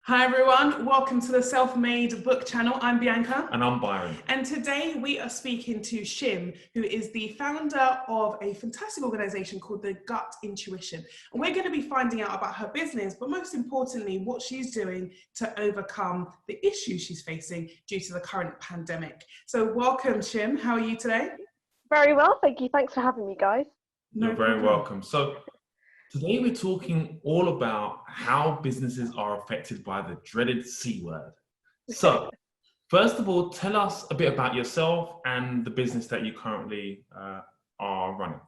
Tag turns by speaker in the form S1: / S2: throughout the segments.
S1: Hi everyone, welcome to the Self-Made Book channel. I'm Bianca.
S2: And I'm Byron.
S1: And today we are speaking to Shim, who is the founder of a fantastic organization called The Gut Intuition. And we're going to be finding out about her business, but most importantly, what she's doing to overcome the issues she's facing due to the current pandemic. So welcome, Shim. How are you today?
S3: Very well, thank you. Thanks for having me, guys.
S2: You're very welcome. So today we're talking all about how businesses are affected by the dreaded C word. So first of all, tell us a bit about yourself and the business that you currently are running.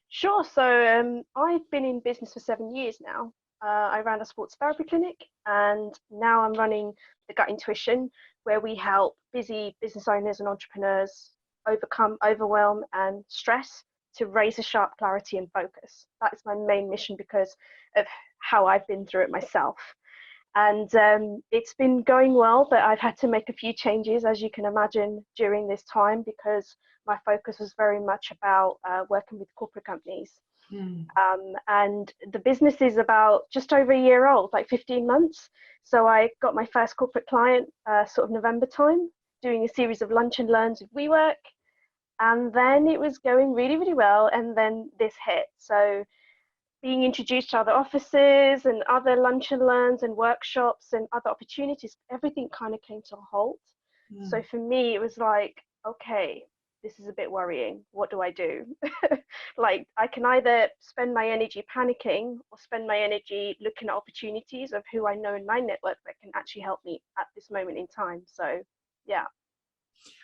S3: Sure. So I've been in business for 7 years now. I ran a sports therapy clinic, and now I'm running The Gut Intuition, where we help busy business owners and entrepreneurs overcome overwhelm and stress to razor sharp clarity and focus. That is my main mission because of how I've been through it myself. And it's been going well, but I've had to make a few changes, as you can imagine, during this time, because my focus was very much about working with corporate companies. And the business is about just over a year old, like 15 months. So I got my first corporate client sort of November time, doing a series of lunch and learns with WeWork. And then it was going really, really well. And then this hit. So being introduced to other offices and other lunch and learns and workshops and other opportunities, everything kind of came to a halt. So for me, it was like, okay, this is a bit worrying. What do I do? Like, I can either spend my energy panicking or spend my energy looking at opportunities of who I know in my network that can actually help me at this moment in time. So, yeah.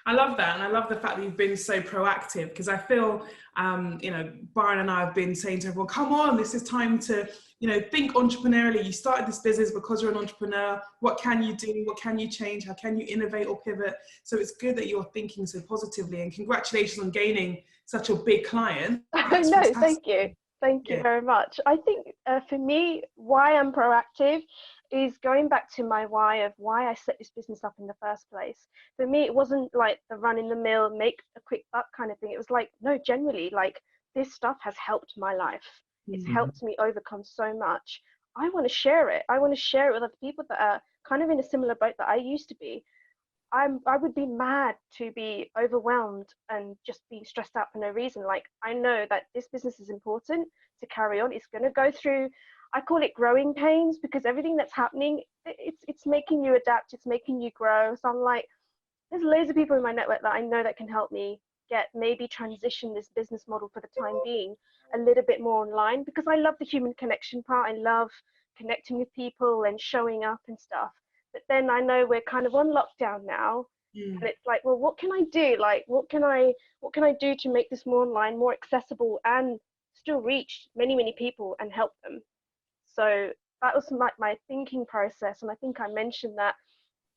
S1: I love that, and I love the fact that you've been so proactive, because I feel, Byron and I have been saying to everyone, come on, this is time to, think entrepreneurially. You started this business because you're an entrepreneur. What can you do? What can you change? How can you innovate or pivot? So it's good that you're thinking so positively, and congratulations on gaining such a big client.
S3: No, thank you. Thank you very much. I think for me, why I'm proactive is going back to my why of why I set this business up in the first place. For me, it wasn't like the run in the mill, make a quick buck kind of thing. It was like, no, generally, like, this stuff has helped my life. It's helped me overcome so much. I want to share it. I want to share it with other people that are kind of in a similar boat that I used to be. I would be mad to be overwhelmed and just be stressed out for no reason. Like, I know that this business is important to carry on. It's going to go through, I call it growing pains, because everything that's happening, it's making you adapt, it's making you grow. So I'm like, there's loads of people in my network that I know that can help me maybe transition this business model for the time being a little bit more online, because I love the human connection part. I love connecting with people and showing up and stuff. But then I know we're kind of on lockdown now, and it's like, well, what can I do? Like, what can I do to make this more online, more accessible, and still reach many, many people and help them? So that was my thinking process. And I think I mentioned that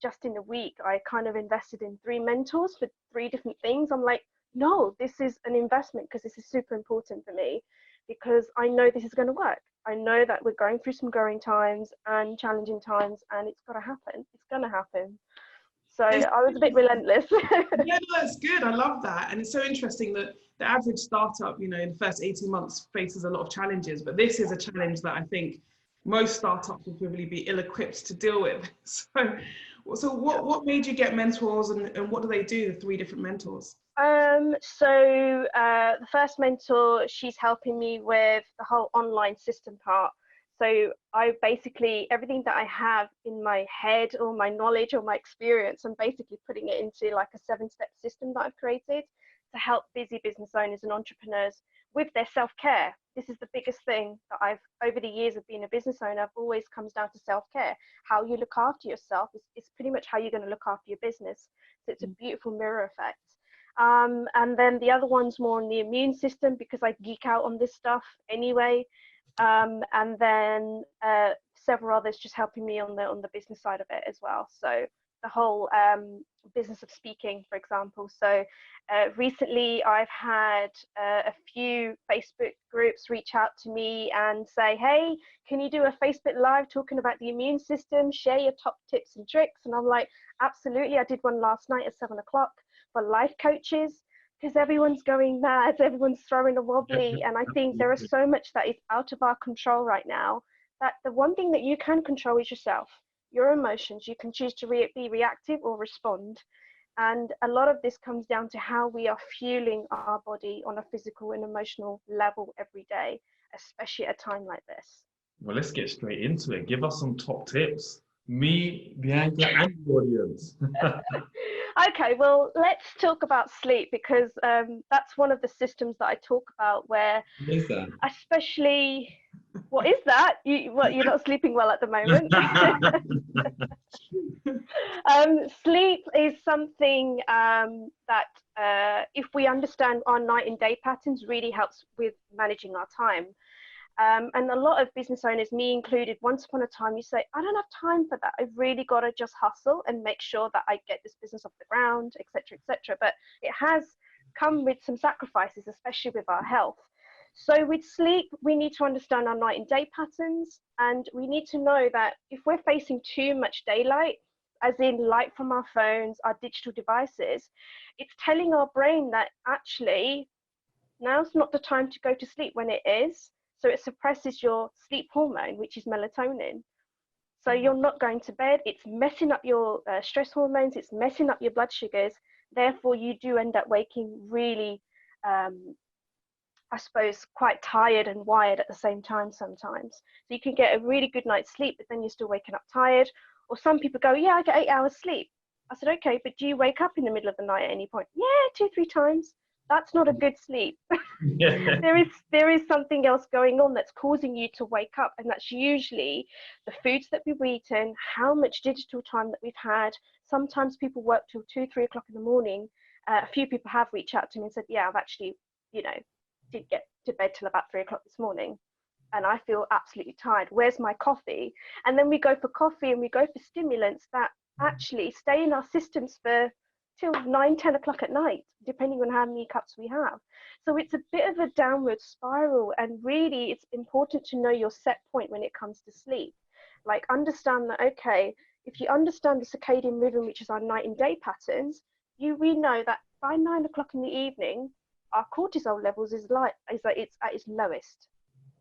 S3: just in a week, I kind of invested in 3 mentors for 3 different things. I'm like, no, this is an investment, because this is super important for me, because I know this is going to work. I know that we're going through some growing times and challenging times, and it's got to happen. It's going to happen. So I was a bit relentless.
S1: Yeah, no, that's good. I love that. And it's so interesting that the average startup, in the first 18 months faces a lot of challenges, but this is a challenge that I think most startups will probably be ill-equipped to deal with. So what made you get mentors, and what do they do, the 3 different mentors?
S3: So the first mentor, she's helping me with the whole online system part. So I basically, everything that I have in my head or my knowledge or my experience, I'm basically putting it into like a 7-step system that I've created to help busy business owners and entrepreneurs with their self-care. This is the biggest thing that over the years of being a business owner, I've always comes down to self-care. How you look after yourself is pretty much how you're going to look after your business. So it's a beautiful mirror effect. And then the other one's more on the immune system, because I geek out on this stuff anyway. And then several others just helping me on the business side of it as well. So the whole business of speaking, for example. So recently I've had a few Facebook groups reach out to me and say, hey, can you do a Facebook Live talking about the immune system, share your top tips and tricks? And I'm like, absolutely. I did one last night at 7 o'clock for life coaches, because everyone's going mad, everyone's throwing a wobbly. And I think there is so much that is out of our control right now, that the one thing that you can control is yourself. your emotions. You can choose to be reactive or respond. And a lot of this comes down to how we are fueling our body on a physical and emotional level every day, especially at a time like this.
S2: Well, let's get straight into it. Give us some top tips. Me, Bianca, and the audience.
S3: Okay, well, let's talk about sleep, because that's one of the systems that I talk about where,
S2: What is that?
S3: especially, what is that? You're not sleeping well at the moment. Sleep is something that if we understand our night and day patterns, really helps with managing our time. And a lot of business owners, me included, once upon a time, you say, I don't have time for that. I've really got to just hustle and make sure that I get this business off the ground, etc., etc. But it has come with some sacrifices, especially with our health. So with sleep, we need to understand our night and day patterns, and we need to know that if we're facing too much daylight, as in light from our phones, our digital devices, it's telling our brain that actually now's not the time to go to sleep when it is. So it suppresses your sleep hormone, which is melatonin. So you're not going to bed. It's messing up your stress hormones. It's messing up your blood sugars. Therefore, you do end up waking really, I suppose, quite tired and wired at the same time sometimes. So you can get a really good night's sleep, but then you're still waking up tired. Or some people go, yeah, I get 8 hours sleep. I said, okay, but do you wake up in the middle of the night at any point? Yeah, 2-3 times. That's not a good sleep.
S2: Yeah.
S3: There is something else going on that's causing you to wake up, and that's usually the foods that we've eaten, how much digital time that we've had. Sometimes people work till 2-3 o'clock in the morning. A few people have reached out to me and said, yeah, I've actually, did get to bed till about 3 o'clock this morning, and I feel absolutely tired. Where's my coffee? And then we go for coffee and we go for stimulants that actually stay in our systems for till 9-10 o'clock at night, depending on how many cups we have. So it's a bit of a downward spiral, and really it's important to know your set point when it comes to sleep. Like, understand that, okay, if you understand the circadian rhythm, which is our night and day patterns, we know that by 9 o'clock in the evening, our cortisol levels is at its lowest.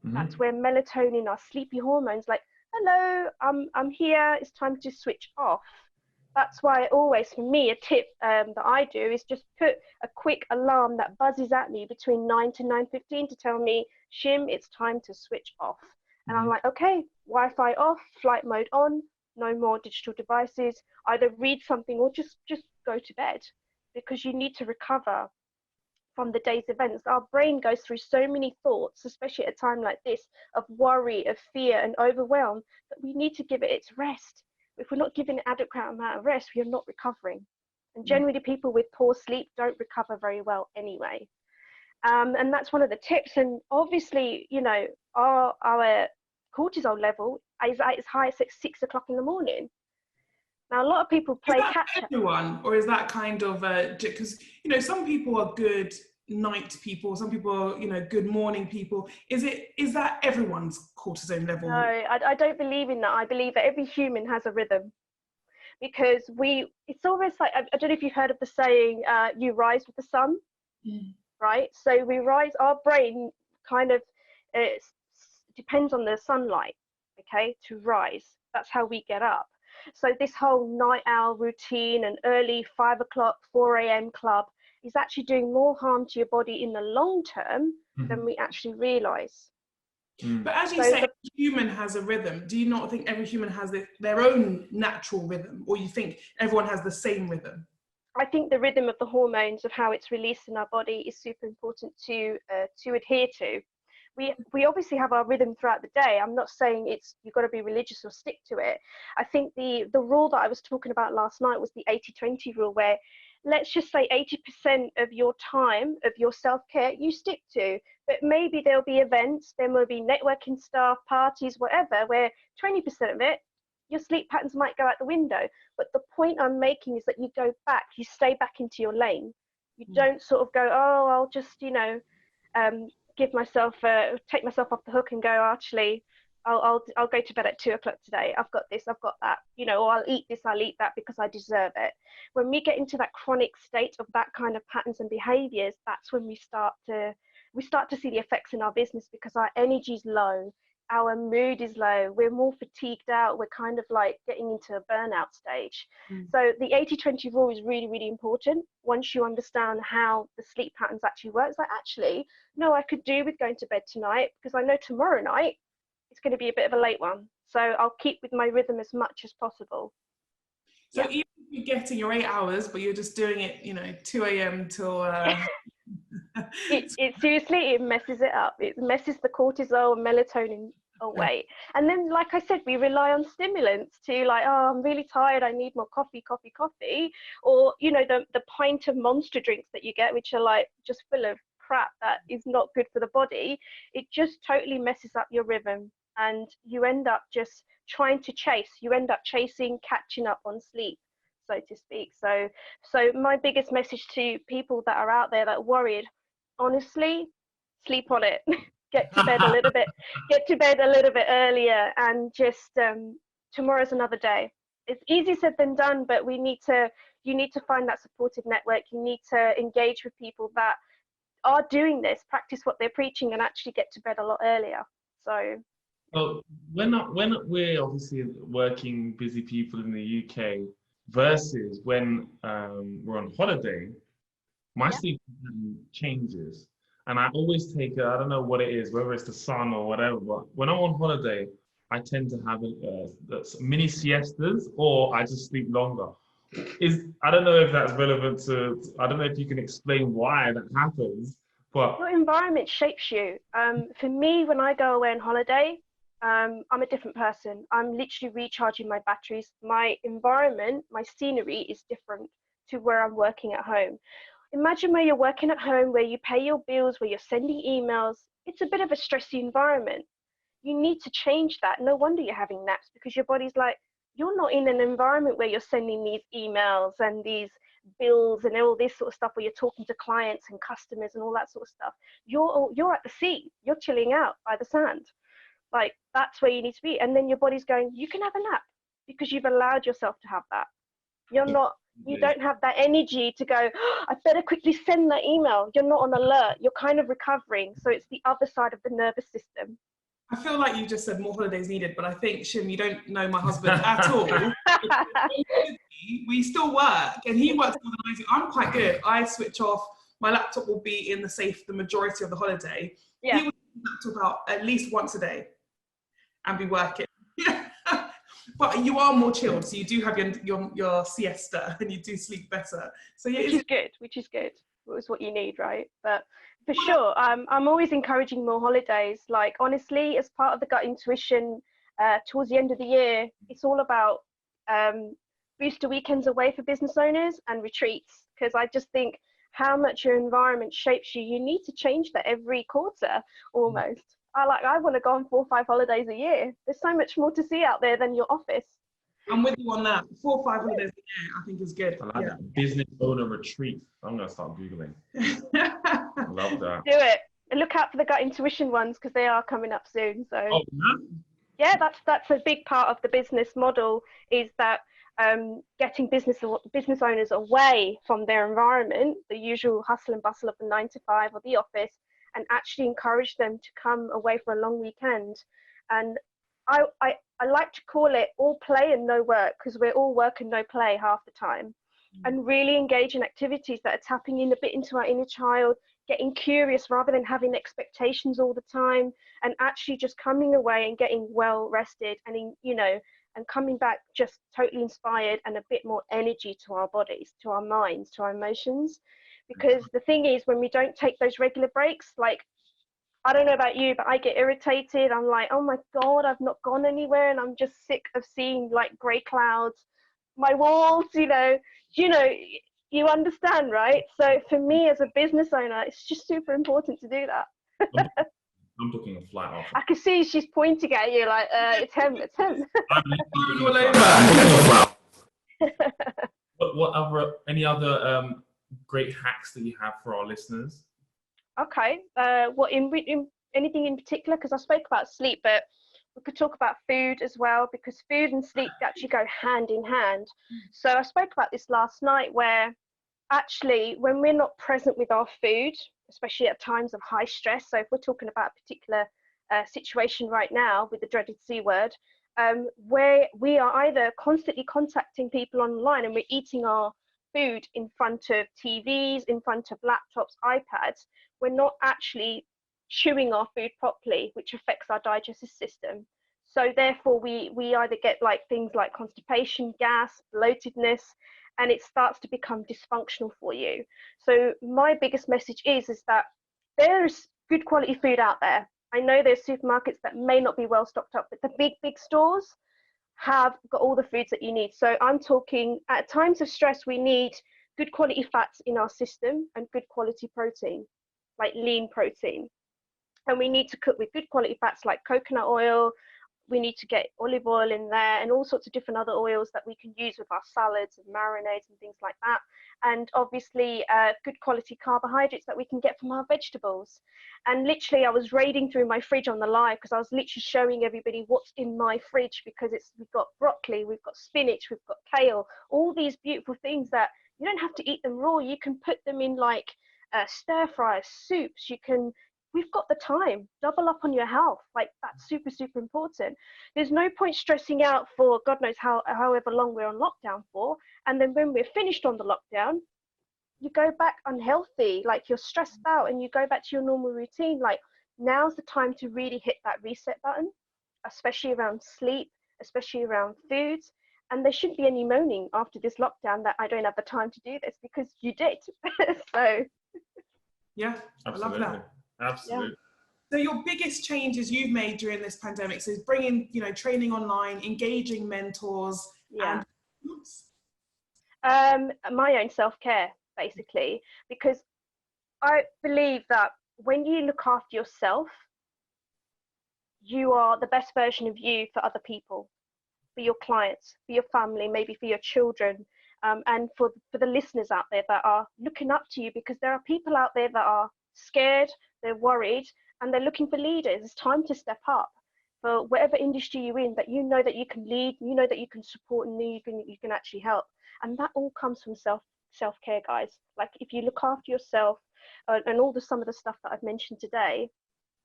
S2: Mm-hmm.
S3: That's where melatonin, our sleepy hormones, like, hello, I'm here, it's time to switch off. That's why always, for me, a tip that I do is just put a quick alarm that buzzes at me between 9 to 9:15 to tell me, Shim, it's time to switch off. And I'm like, okay, Wi-Fi off, flight mode on, no more digital devices, either read something or just go to bed, because you need to recover from the day's events. Our brain goes through so many thoughts, especially at a time like this, of worry, of fear and overwhelm, that we need to give it its rest. If we're not giving an adequate amount of rest, we are not recovering. And generally people with poor sleep don't recover very well anyway. And that's one of the tips. And obviously, our cortisol level is at its highest at 6 o'clock in the morning. Now, a lot of people play catch up.
S1: Everyone, or is that kind of because some people are good night people, some people are good morning people. Is that everyone's cortisone level?
S3: No, I don't believe in that. I believe that every human has a rhythm, because it's almost like, I don't know if you've heard of the saying, you rise with the sun. Right? So we rise, our brain kind of depends on the sunlight, okay, to rise. That's how we get up. So this whole night owl routine and early 5 o'clock, 4 a.m. club is actually doing more harm to your body in the long term than we actually realize.
S1: But as you say, every human has a rhythm. Do you not think every human has their own natural rhythm, or you think everyone has the same rhythm?
S3: I think the rhythm of the hormones, of how it's released in our body, is super important to adhere to. We obviously have our rhythm throughout the day. I'm not saying you've got to be religious or stick to it. I think the rule that I was talking about last night was the 80-20 rule, where let's just say 80% of your time, of your self-care, you stick to. But maybe there'll be events, there will be networking stuff, parties, whatever, where 20% of it, your sleep patterns might go out the window. But the point I'm making is that you go back, you stay back into your lane. You don't sort of go, oh, I'll just, take myself off the hook and go, actually, I'll go to bed at 2 o'clock today. I've got this, I've got that, or I'll eat this, I'll eat that because I deserve it. When we get into that chronic state of that kind of patterns and behaviors, that's when we start to see the effects in our business, because our energy's low, our mood is low, we're more fatigued out, we're kind of like getting into a burnout stage. So the 80-20 rule is really, really important. Once you understand how the sleep patterns actually work, it's like, actually, no, I could do with going to bed tonight because I know tomorrow night it's going to be a bit of a late one. So I'll keep with my rhythm as much as possible.
S1: So even if you're getting your 8 hours, but you're just doing it, 2 a.m. till...
S3: it seriously, it messes it up. It messes the cortisol and melatonin away. And then, like I said, we rely on stimulants to like, oh, I'm really tired, I need more coffee. Or, the pint of Monster drinks that you get, which are like just full of crap that is not good for the body. It just totally messes up your rhythm. And you end up just trying to chase. You end up catching up on sleep, so to speak. So my biggest message to people that are out there that are worried, honestly, sleep on it. Get to bed a little bit earlier, and just tomorrow's another day. It's easier said than done, but you need to find that supportive network. You need to engage with people that are doing this, practice what they're preaching, and actually get to bed a lot earlier.
S2: So when we're obviously working busy people in the UK versus when we're on holiday, my sleep changes. And I always take I don't know what it is, whether it's the sun or whatever, but when I'm on holiday, I tend to have mini siestas, or I just sleep longer. I don't know if that's relevant I don't know if you can explain why that happens, but...
S3: Your environment shapes you. For me, when I go away on holiday, I'm a different person. I'm literally recharging my batteries. My environment, my scenery is different to where I'm working at home. Imagine where you're working at home, where you pay your bills, where you're sending emails. It's a bit of a stressy environment. You need to change that. No wonder you're having naps, because your body's like, you're not in an environment where you're sending these emails and these bills and all this sort of stuff, where you're talking to clients and customers and all that sort of stuff. You're at the sea. You're chilling out by the sand. Like, that's where you need to be. And then your body's going, you can have a nap, because you've allowed yourself to have that. You don't have that energy to go, oh, I better quickly send that email. You're not on alert. You're kind of recovering. So it's the other side of the nervous system.
S1: I feel like you just said more holidays needed, but I think, Shim, you don't know my husband at all. We still work, and he works organizing. I'm quite good. I switch off. My laptop will be in the safe the majority of the holiday.
S3: Yeah.
S1: He will laptop out at least once a day and be working. But you are more chilled, so you do have your siesta, and you do sleep better. So yeah,
S3: which is good. It's what you need, right? But for sure, I'm always encouraging more holidays. Like, honestly, as part of the gut intuition, towards the end of the year, it's all about booster weekends away for business owners and retreats, because I just think how much your environment shapes you. You need to change that every quarter almost. I want to go on 4 or 5 holidays a year. There's so much more to see out there than your office.
S1: I'm with you on that. 4 or 5 holidays a year, I think, is good.
S2: I like that. Business owner retreat. I'm going to start Googling. I love that.
S3: Do it. And look out for the gut intuition ones, because they are coming up soon. So yeah, that's a big part of the business model, is that getting business owners away from their environment, the usual hustle and bustle of the 9 to 5 or the office, and actually encourage them to come away for a long weekend. And I like to call it all play and no work, because we're all work and no play half the time. And really engage in activities that are tapping in a bit into our inner child, getting curious rather than having expectations all the time, and actually just coming away and getting well rested, and and coming back just totally inspired and a bit more energy to our bodies, to our minds, to our emotions. Because the thing is, when we don't take those regular breaks, like, I don't know about you, but I get irritated. I'm like, oh my God, I've not gone anywhere, and I'm just sick of seeing like grey clouds, my walls, you understand, right? So for me as a business owner, it's just super important to do that.
S2: I'm booking a flight off.
S3: I can see she's pointing at you like, it's him.
S2: Any other great hacks that you have for our listeners?
S3: Okay. What in anything in particular? Because I spoke about sleep, but we could talk about food as well, because food and sleep actually go hand in hand. So I spoke about this last night, where actually when we're not present with our food, especially at times of high stress, so if we're talking about a particular situation right now with the dreaded C word, where we are either constantly contacting people online and we're eating our food in front of TVs, in front of laptops, iPads. We're not actually chewing our food properly, which affects our digestive system. So therefore we either get like things like constipation, gas, bloatedness, and it starts to become dysfunctional for you. So my biggest message is that there's good quality food out there. I know there's supermarkets that may not be well stocked up, but the big stores have got all the foods that you need. So I'm talking, at times of stress, we need good quality fats in our system and good quality protein, like lean protein. And we need to cook with good quality fats like coconut oil. We need to get olive oil in there and all sorts of different other oils that we can use with our salads and marinades and things like that. And obviously good quality carbohydrates that we can get from our vegetables. And literally I was raiding through my fridge on the live because I was literally showing everybody what's in my fridge, because we've got broccoli, we've got spinach, we've got kale, all these beautiful things that you don't have to eat them raw. You can put them in like stir fries, soups. We've got the time. Double up on your health. Like that's super important. There's no point stressing out for God knows however long we're on lockdown for, and then when we're finished on the lockdown, you go back unhealthy, like you're stressed out and you go back to your normal routine. Like now's the time to really hit that reset button, especially around sleep, especially around foods. And there shouldn't be any moaning after this lockdown that I don't have the time to do this, because you did. So
S1: yeah,
S2: absolutely.
S1: I love that.
S2: Absolutely.
S1: So your biggest changes you've made during this pandemic, so is bringing, training online, engaging mentors,
S3: yeah.
S1: and
S3: my own self-care, basically, because I believe that when you look after yourself, you are the best version of you for other people, for your clients, for your family, maybe for your children, and for the listeners out there that are looking up to you, because there are people out there that are scared, they're worried, and they're looking for leaders. It's time to step up for whatever industry you're in, that you know that you can lead, you know that you can support, and you can actually help. And that all comes from self-care, guys. Like if you look after yourself and all some of the stuff that I've mentioned today,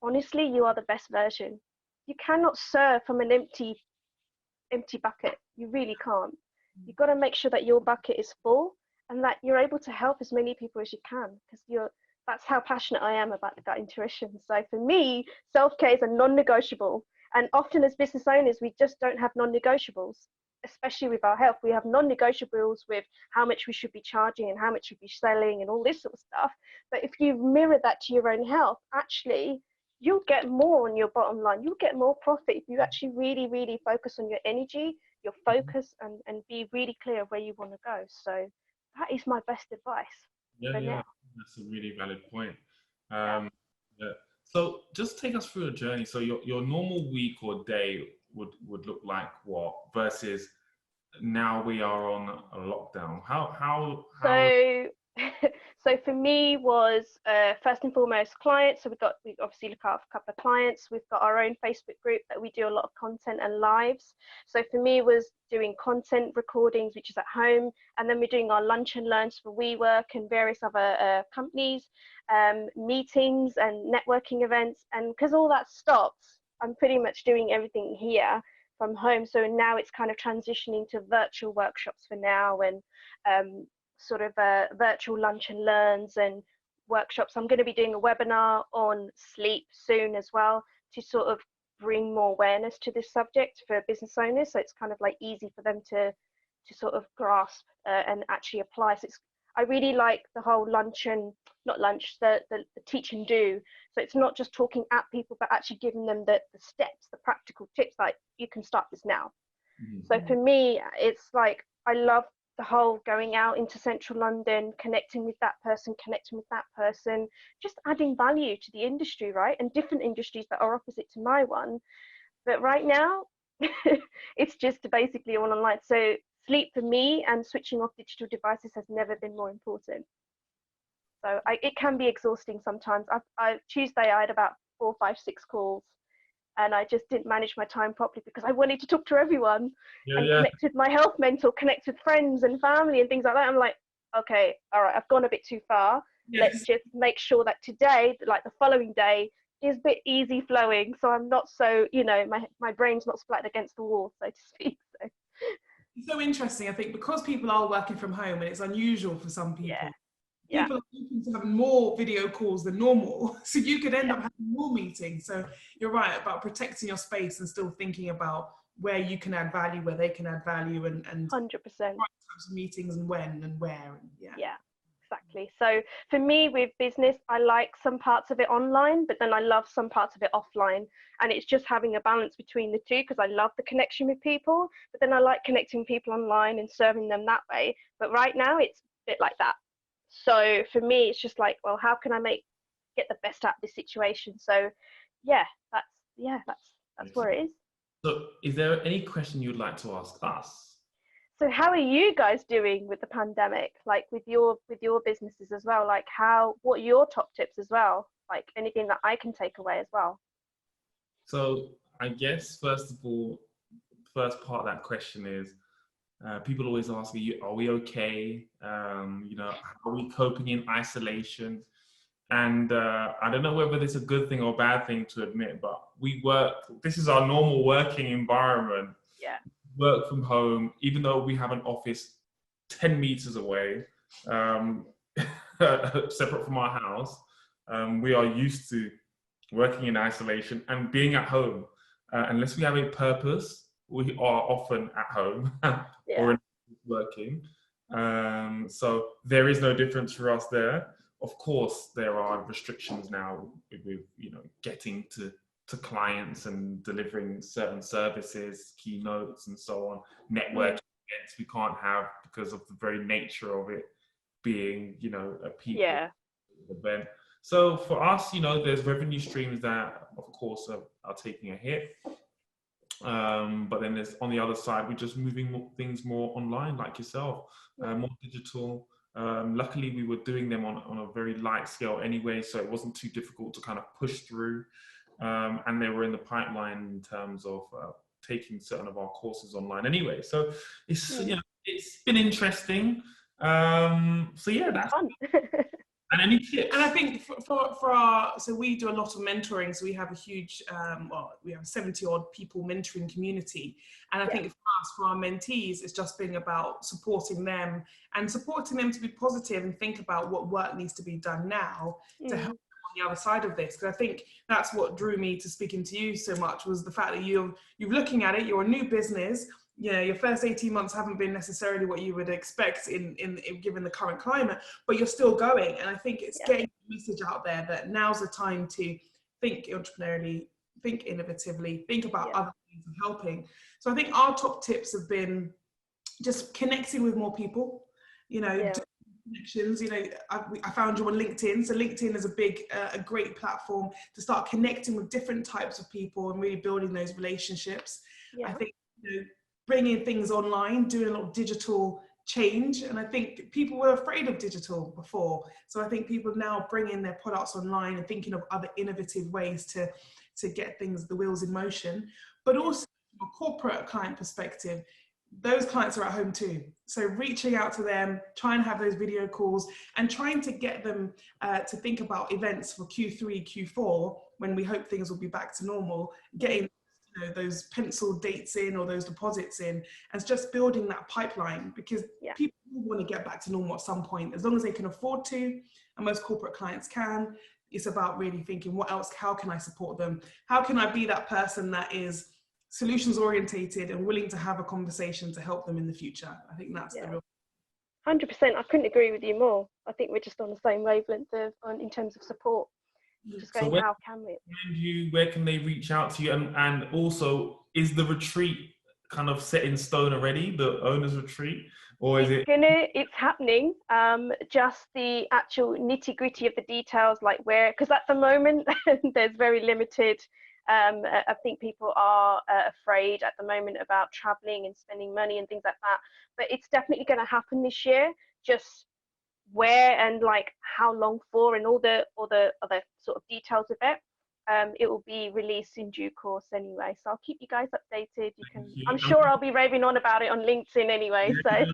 S3: honestly, you are the best version. You cannot serve from an empty bucket. You really can't. You've got to make sure that your bucket is full and that you're able to help as many people as you can, because that's how passionate I am about that intuition. So for me, self-care is a non-negotiable. And often as business owners, we just don't have non-negotiables, especially with our health. We have non-negotiables with how much we should be charging and how much we should be selling and all this sort of stuff. But if you mirror that to your own health, actually, you'll get more on your bottom line. You'll get more profit if you actually really, really focus on your energy, your focus, and be really clear where you want to go. So that is my best advice.
S2: Yeah. That's a really valid point. Yeah. So just take us through a journey. So your normal week or day would look like what, versus now we are on a lockdown? How
S3: So for me was first and foremost clients. So we obviously look after a couple of clients. We've got our own Facebook group that we do a lot of content and lives. So for me was doing content recordings, which is at home, and then we're doing our lunch and learns for WeWork and various other companies, meetings and networking events. And because all that stopped, I'm pretty much doing everything here from home. So now it's kind of transitioning to virtual workshops for now, and sort of virtual lunch and learns and workshops. I'm going to be doing a webinar on sleep soon as well, to sort of bring more awareness to this subject for business owners, so it's kind of like easy for them to sort of grasp and actually apply. So I really like the whole the teach and do. So it's not just talking at people, but actually giving them the steps, the practical tips, like you can start this now. Mm-hmm. So for me, it's like I love the whole going out into central London, connecting with that person, just adding value to the industry, right? And different industries that are opposite to my one. But right now, it's just basically all online. So sleep for me and switching off digital devices has never been more important. So it can be exhausting sometimes. Tuesday, I had about 4, 5, 6 calls, and I just didn't manage my time properly because I wanted to talk to everyone and connect with my health mentor, connect with friends and family and things like that. I'm like, okay, all right, I've gone a bit too far. Yes. Let's just make sure that today, like the following day, is a bit easy flowing, so I'm not so, my brain's not splattered against the wall, so to speak. So.
S1: It's so interesting, I think, because people are working from home and it's unusual for some people.
S3: Yeah.
S1: People are open to having more video calls than normal. So you could end up having more meetings. So you're right about protecting your space and still thinking about where you can add value, where they can add value, and
S3: 100%.
S1: right types of meetings and when and where. And
S3: yeah, exactly. So for me with business, I like some parts of it online, but then I love some parts of it offline. And it's just having a balance between the two, because I love the connection with people, but then I like connecting people online and serving them that way. But right now it's a bit like that. So for me, it's just like, well, how can I get the best out of this situation? So that's where it is.
S2: So is there any question you'd like to ask us?
S3: So how are you guys doing with the pandemic? Like with your businesses as well? Like what are your top tips as well? Like anything that I can take away as well?
S2: So I guess, first of all, first part of that question is, people always ask me, are we okay? How are we coping in isolation? And I don't know whether this is a good thing or a bad thing to admit, but this is our normal working environment.
S3: Yeah.
S2: Work from home, even though we have an office 10 meters away, separate from our house. We are used to working in isolation and being at home. Unless we have a purpose, we are often at home or working. So there is no difference for us there. Of course, there are restrictions now with getting to clients and delivering certain services, keynotes and so on, networking events we can't have because of the very nature of it being, a people event. So for us, there's revenue streams that, of course, are taking a hit. But then there's, on the other side, we're just moving things more online, like yourself, more digital. Luckily, we were doing them on a very light scale anyway, so it wasn't too difficult to kind of push through. And they were in the pipeline in terms of taking certain of our courses online anyway. So it's it's been interesting. So yeah, that's
S3: fun.
S2: And any tips?
S1: And I think for our, so we do a lot of mentoring. So we have a huge, we have 70 odd people mentoring community. And I think for us, for our mentees, it's just being about supporting them to be positive and think about what work needs to be done now to help them on the other side of this. Because I think that's what drew me to speaking to you so much, was the fact that you're looking at it, you're a new business. Your first 18 months haven't been necessarily what you would expect in given the current climate, but you're still going. And I think it's getting the message out there that now's the time to think entrepreneurially, think innovatively, think about other things of helping. So I think our top tips have been just connecting with more people, connections. I found you on LinkedIn. So LinkedIn is a great platform to start connecting with different types of people and really building those relationships. I think, bringing things online, doing a lot of digital change. And I think people were afraid of digital before. So I think people now bringing their products online and thinking of other innovative ways to get the wheels in motion. But also from a corporate client perspective, those clients are at home too. So reaching out to them, trying to have those video calls and trying to get them to think about events for Q3, Q4, when we hope things will be back to normal, getting those pencil dates in or those deposits in, and it's just building that pipeline, because people want to get back to normal at some point, as long as they can afford to, and most corporate clients can. It's about really thinking, what else, how can I support them? How can I be that person that is solutions orientated and willing to have a conversation to help them in the future? I think that's the real
S3: 100%. I couldn't agree with you more. I think we're just on the same wavelength in terms of support. Just going,
S2: so
S3: how can we?
S2: Where can they reach out to you? And also, is the retreat kind of set in stone already, the owners retreat? Or is
S3: it's happening. Just the actual nitty gritty of the details, like because at the moment there's very limited. I think people are afraid at the moment about traveling and spending money and things like that. But it's definitely going to happen this year. Just where and like how long for, and all the other sort of details of it. It will be released in due course anyway, so I'll keep you guys updated. I'm sure I'll be raving on about it on LinkedIn anyway. So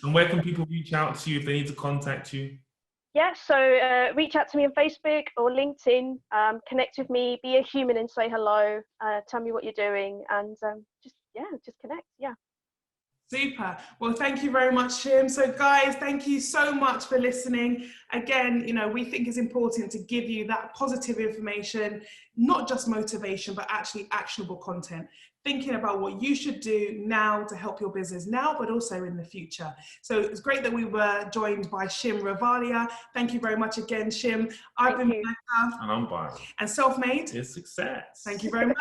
S2: and where can people reach out to you if they need to contact you?
S3: Yeah, so reach out to me on Facebook or LinkedIn, connect with me, be a human and say hello, tell me what you're doing, and just connect, yeah.
S1: Super. Well, thank you very much, Shim. So guys, thank you so much for listening. Again, you know, we think it's important to give you that positive information, not just motivation, but actually actionable content, thinking about what you should do now to help your business now, but also in the future. So it's great that we were joined by Shim Ravalia. Thank you very much again, Shim. I've been Bianca.
S2: And I'm Byron.
S1: And Self-Made
S2: is success.
S1: Thank you very much.